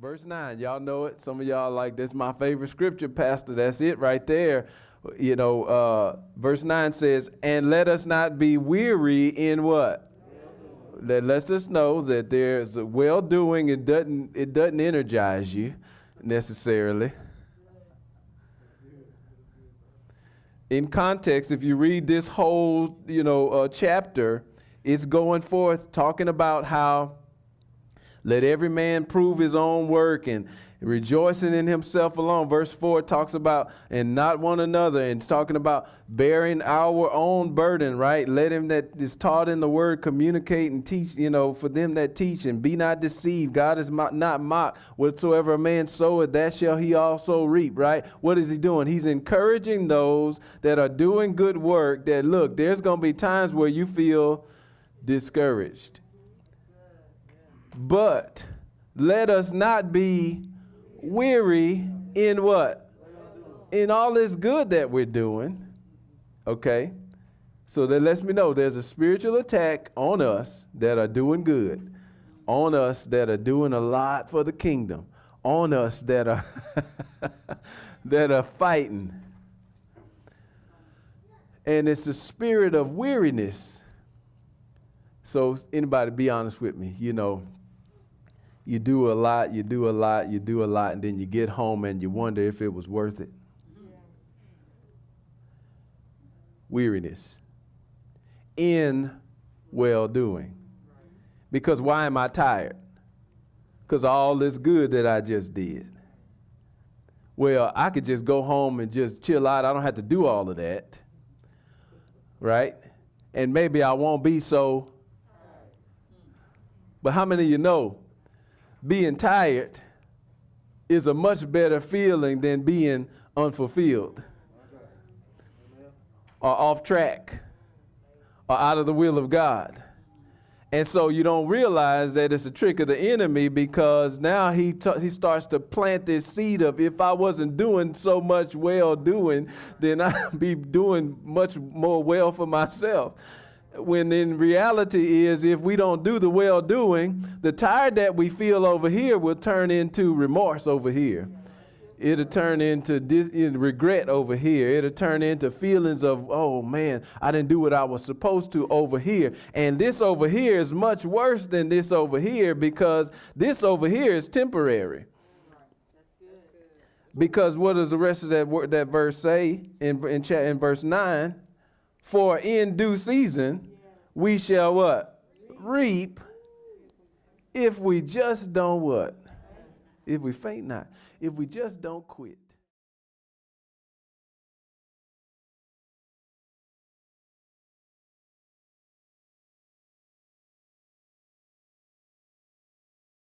Verse 9, y'all know it. Some of y'all like, this is my favorite scripture, Pastor. That's it right there. Verse 9 says, and let us not be weary in what? That lets us know that there's a well-doing. It doesn't energize you necessarily. In context, if you read this whole, chapter, it's going forth talking about how let every man prove his own work and rejoicing in himself alone. Verse 4 talks about and not one another, and it's talking about bearing our own burden, right? Let him that is taught in the word communicate and teach, for them that teach, and be not deceived. God is not mocked. Whatsoever a man soweth, that shall he also reap, right? What is he doing? He's encouraging those that are doing good work that, look, there's going to be times where you feel discouraged. But let us not be weary in what? In all this good that we're doing. Okay? So that lets me know there's a spiritual attack on us that are doing good. On us that are doing a lot for the kingdom. On us that are that are fighting. And it's a spirit of weariness. So anybody be honest with me, you do a lot, and then you get home and you wonder if it was worth it. Weariness in well-doing. Because why am I tired? Because all this good that I just did. Well, I could just go home and just chill out. I don't have to do all of that. Right? And maybe I won't be so. But how many of you know being tired is a much better feeling than being unfulfilled or off track or out of the will of God? And so you don't realize that it's a trick of the enemy, because now he starts to plant this seed of, if I wasn't doing so much well-doing, then I'd be doing much more well for myself. When in reality is, if we don't do the well-doing, the tired that we feel over here will turn into remorse over here. It'll turn into regret over here. It'll turn into feelings of, oh man, I didn't do what I was supposed to over here. And this over here is much worse than this over here, because this over here is temporary. Because what does the rest of that verse say in verse 9? For in due season, we shall what? Reap, if we just don't what? If we faint not. If we just don't quit.